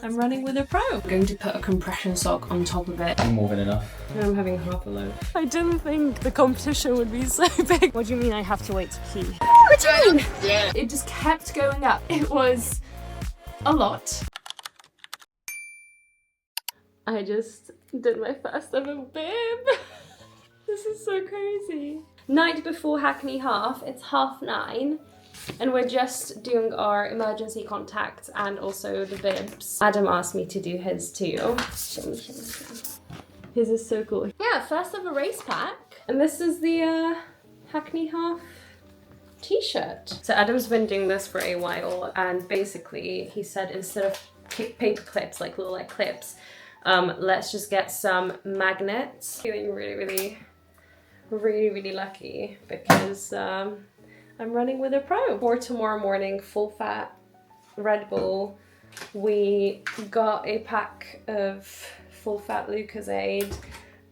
I'm running with a pro. I'm going to put a compression sock on top of it. More than enough. And I'm having half a loaf. I didn't think the competition would be so big. What do you mean I have to wait to pee? What do you mean? Yeah. It just kept going up. It was a lot. I just did my first ever bib. This is so crazy. Night before Hackney Half, it's 9:30. And we're just doing our emergency contacts and also the bibs. Adam asked me to do his too. His is so cool. Yeah, first ever race pack. And this is the Hackney Half t-shirt. So Adam's been doing this for a while, and basically he said instead of paper clips, like little clips, let's just get some magnets. Feeling really lucky because I'm running with a pro. For tomorrow morning, full fat Red Bull, we got a pack of full fat Lucozade,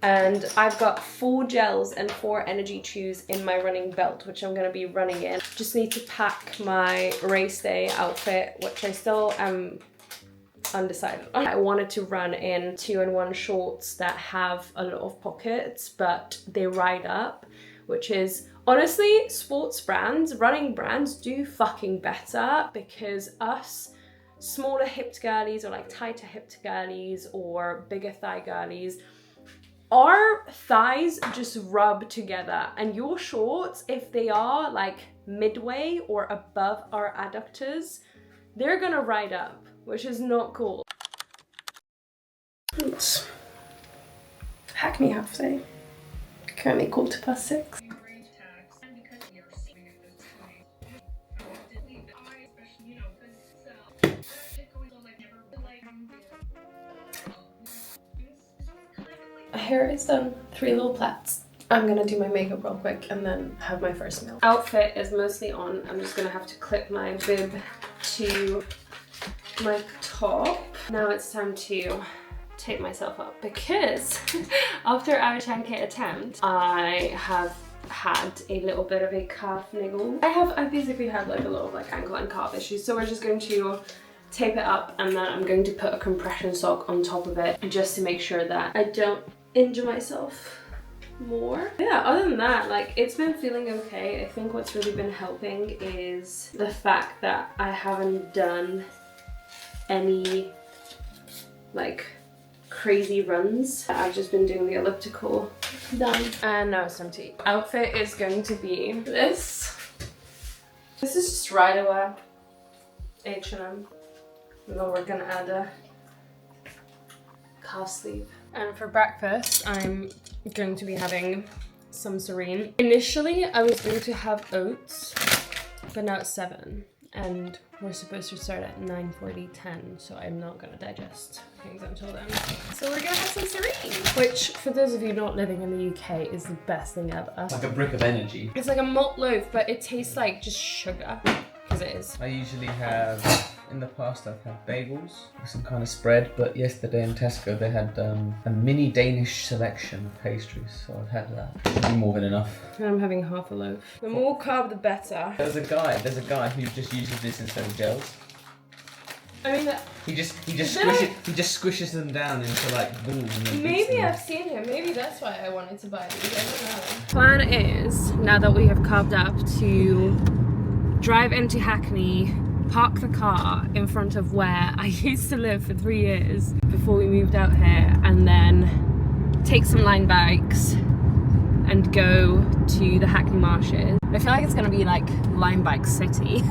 and I've got 4 gels and 4 energy chews in my running belt, which I'm gonna be running in. Just need to pack my race day outfit, which I still am undecided on. I wanted to run in 2-in-1 shorts that have a lot of pockets, but they ride up, which is honestly, sports brands, running brands do fucking better, because us smaller hipped girlies or tighter hipped girlies or bigger thigh girlies, our thighs just rub together, and your shorts, if they are midway or above our adductors, they're gonna ride up, which is not cool. It's Hackney Half day. Currently 6:15. Hair is done, 3 little plaits. I'm gonna do my makeup real quick and then have my first meal. Outfit is mostly on. I'm just gonna have to clip my bib to my top. Now it's time to tape myself up, because after our 10K attempt, I have had a little bit of a calf niggle. I basically had a lot of ankle and calf issues, so we're just going to tape it up, and then I'm going to put a compression sock on top of it just to make sure that I don't injure myself more. Yeah, other than that, it's been feeling okay. I think what's really been helping is the fact that I haven't done any crazy runs. I've just been doing the elliptical. Done. And now it's time to eat. Outfit is going to be this. This is just Riderwear, H&M. And then we're gonna add a calf sleeve. And for breakfast, I'm going to be having some Serene. Initially, I was going to have oats, but now it's 7. And we're supposed to start at 9:40, 10, so I'm not gonna digest things until then. So we're gonna have some Serene, which for those of you not living in the UK is the best thing ever. It's like a brick of energy. It's like a malt loaf, but it tastes like just sugar, because it is. I usually have, in the past I've had bagels with some kind of spread, but yesterday in Tesco they had a mini Danish selection of pastries, so I've had that. Should be more than enough. And I'm having half a loaf. The more carb, the better. There's a guy who just uses this instead of gels. I mean, he just squishes them down into balls. And then maybe I've seen him. Maybe that's why I wanted to buy these. I don't know. Plan is, now that we have carved up, to drive into Hackney, park the car in front of where I used to live for 3 years before we moved out here, and then take some line bikes and go to the Hackney marshes. I feel like it's gonna be line bike city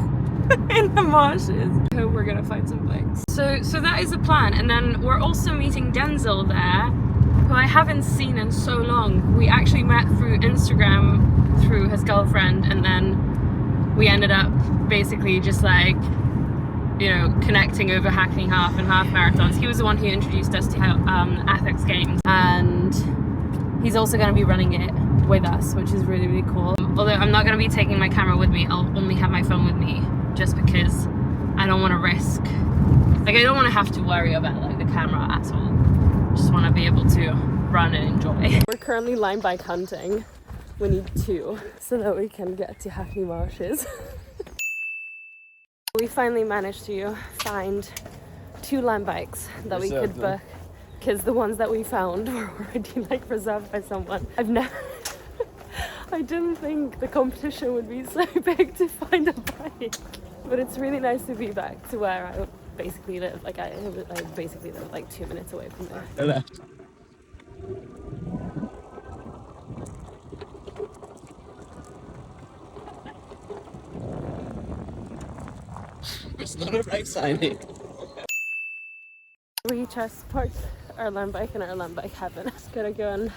in the marshes. I hope we're gonna find some bikes. So that is the plan, and then we're also meeting Denzel there, who I haven't seen in so long. We actually met through Instagram through his girlfriend, and then we ended up basically just connecting over Hackney Half and half marathons. He was the one who introduced us to Athlex Games, and he's also going to be running it with us, which is really cool. Although I'm not going to be taking my camera with me, I'll only have my phone with me, just because I don't want to risk, I don't want to have to worry about the camera at all. Just want to be able to run and enjoy. We're currently line bike hunting. We need 2 so that we can get to Hackney Marshes. We finally managed to find 2 land bikes that we could book, because the ones that we found were already like reserved by someone. I didn't think the competition would be so big to find a bike, but it's really nice to be back to where I basically live. Like I basically live like 2 minutes away from there. It's not a right signing. We just parked our land bike and our land bike heaven. Just gotta go and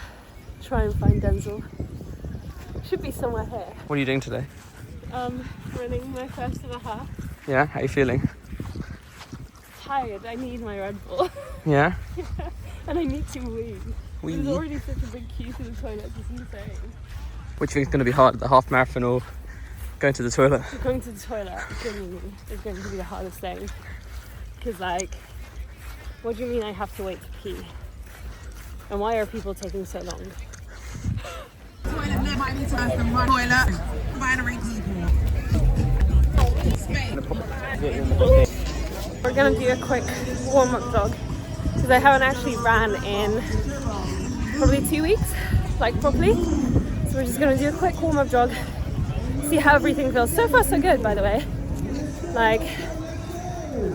try and find Denzel. Should be somewhere here. What are you doing today? Running my first of a half. Yeah, how are you feeling? Tired, I need my Red Bull. Yeah? Yeah. And I need to wee. Wee. There's already such a big queue to the toilet, it's insane. Which do you think is going to be hard, the half marathon or going to the toilet? Going to the toilet, genuinely, is going to be the hardest thing. Because like, what do you mean I have to wait to pee? And why are people taking so long? Toilet might need to have some toilet. Binary people. We're gonna do a quick warm-up jog because I haven't actually ran in probably 2 weeks, like properly. So we're just gonna do a quick warm-up jog, see how everything feels. So far so good, by the way. Like,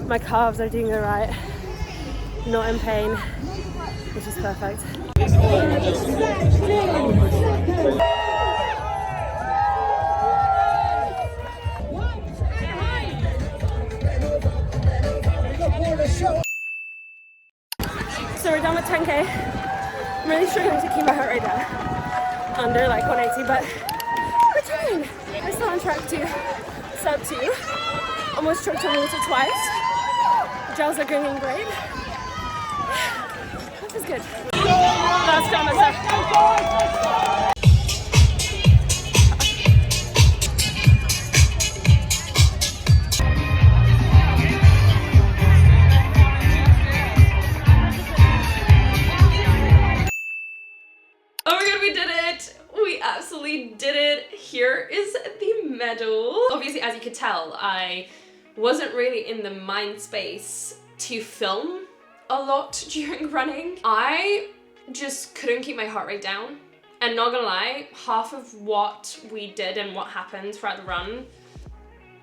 my calves are doing alright, not in pain, which is perfect. So we're done with 10k. I'm really struggling to keep my heart rate down under like 180, but we're trying. We're still on track to Sub-2. Almost choked on water twice. The gels are going in great. This is good. Last time myself. Did it. Here is the medal. Obviously, as you could tell, I wasn't really in the mind space to film a lot during running. I just couldn't keep my heart rate down. And not gonna lie, half of what we did and what happened throughout the run,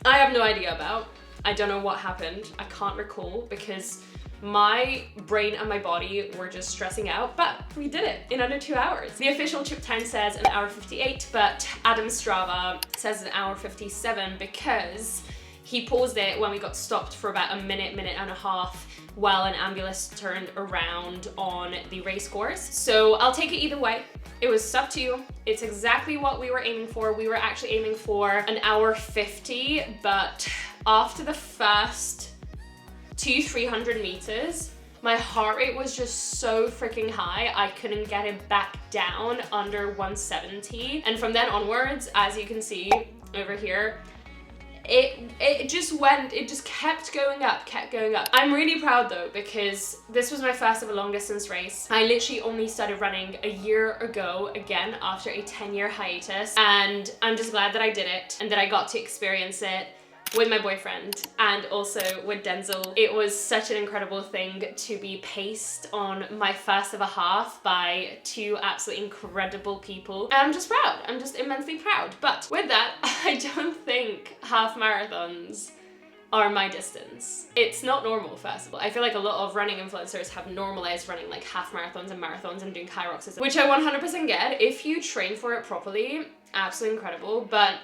I have no idea about. I don't know what happened. I can't recall because my brain and my body were just stressing out, but we did it in under 2 hours. The official trip time says an hour 58, but Adam Strava says an hour 57 because he paused it when we got stopped for about a minute and a half while an ambulance turned around on the race course. So I'll take it either way. It was Sub-2. It's exactly what we were aiming for. We were actually aiming for an hour 50, but after the first 200-300 meters, my heart rate was just so freaking high, I couldn't get it back down under 170. And from then onwards, as you can see over here, it just kept going up. I'm really proud though, because this was my first ever long distance race. I literally only started running a year ago, again, after a 10-year hiatus. And I'm just glad that I did it and that I got to experience it with my boyfriend and also with Denzel. It was such an incredible thing to be paced on my first ever half by 2 absolutely incredible people. And I'm just proud. I'm just immensely proud. But with that, I don't think half marathons are my distance. It's not normal, first of all. I feel like a lot of running influencers have normalized running like half marathons and doing Hyroxes, which I 100% get. If you train for it properly, absolutely incredible. But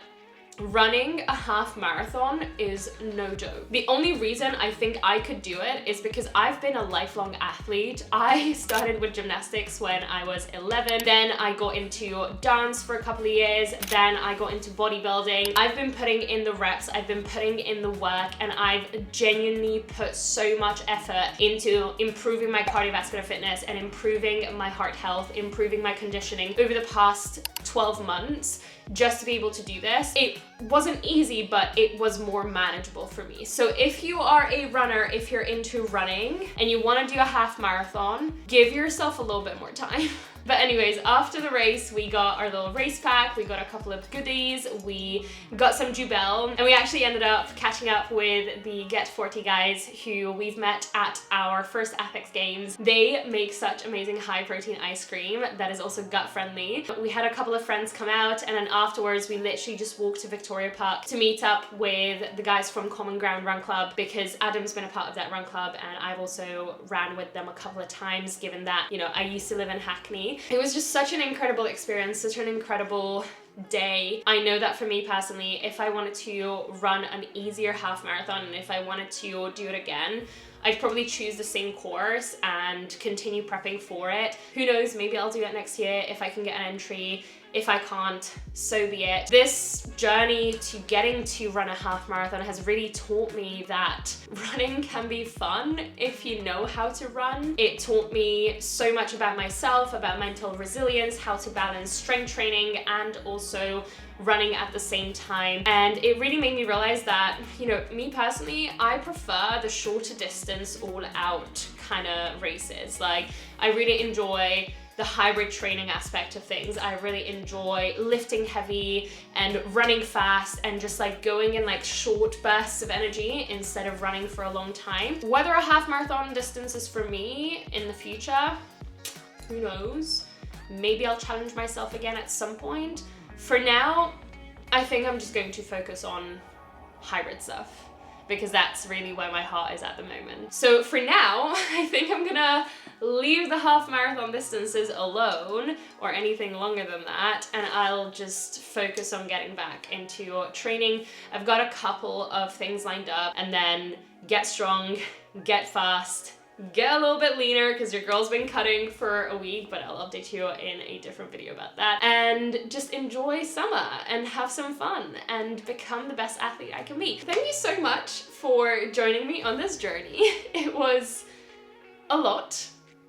running a half marathon is no joke. The only reason I think I could do it is because I've been a lifelong athlete. I started with gymnastics when I was 11, then I got into dance for a couple of years, then I got into bodybuilding. I've been putting in the reps, I've been putting in the work, and I've genuinely put so much effort into improving my cardiovascular fitness and improving my heart health, improving my conditioning over the past 12 months just to be able to do this. It wasn't easy, but it was more manageable for me. So if you are a runner, if you're into running and you want to do a half marathon, give yourself a little bit more time. But anyways, after the race, we got our little race pack, we got a couple of goodies, we got some Jubel, and we actually ended up catching up with the Get 40 guys who we've met at our first Ethics Games. They make such amazing high protein ice cream that is also gut friendly. We had a couple of friends come out, and then afterwards we literally just walked to Victoria Park to meet up with the guys from Common Ground Run Club, because Adam's been a part of that run club and I've also ran with them a couple of times, given that, you know, I used to live in Hackney. It was just such an incredible experience, such an incredible day. I know that for me personally, if I wanted to run an easier half marathon and if I wanted to do it again, I'd probably choose the same course and continue prepping for it. Who knows, maybe I'll do it next year if I can get an entry. If I can't, so be it. This journey to getting to run a half marathon has really taught me that running can be fun if you know how to run. It taught me so much about myself, about mental resilience, how to balance strength training and also running at the same time. And it really made me realize that, you know, me personally, I prefer the shorter distance all out kind of races. Like, I really enjoy the hybrid training aspect of things. I really enjoy lifting heavy and running fast and just like going in like short bursts of energy instead of running for a long time. Whether a half marathon distance is for me in the future, who knows? Maybe I'll challenge myself again at some point. For now, I think I'm just going to focus on hybrid stuff, because that's really where my heart is at the moment. So for now, I think I'm gonna leave the half marathon distances alone, or anything longer than that, and I'll just focus on getting back into training. I've got a couple of things lined up, and then get strong, get fast, get a little bit leaner, because your girl's been cutting for a week, but I'll update you in a different video about that. And just enjoy summer and have some fun and become the best athlete I can be. Thank you so much for joining me on this journey. It was a lot,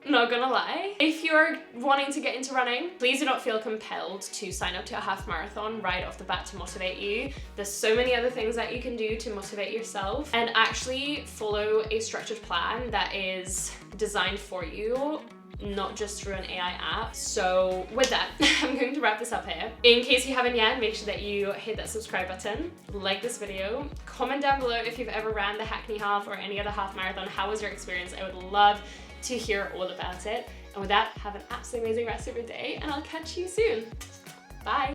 not gonna lie. If you're wanting to get into running, please do not feel compelled to sign up to a half marathon right off the bat to motivate you. There's so many other things that you can do to motivate yourself and actually follow a structured plan that is designed for you, not just through an AI app. So with that, I'm going to wrap this up here. In case you haven't yet, make sure that you hit that subscribe button, like this video, comment down below if you've ever ran the Hackney Half or any other half marathon. How was your experience? I would love to hear all about it. And with that, have an absolutely amazing rest of your day, and I'll catch you soon. Bye.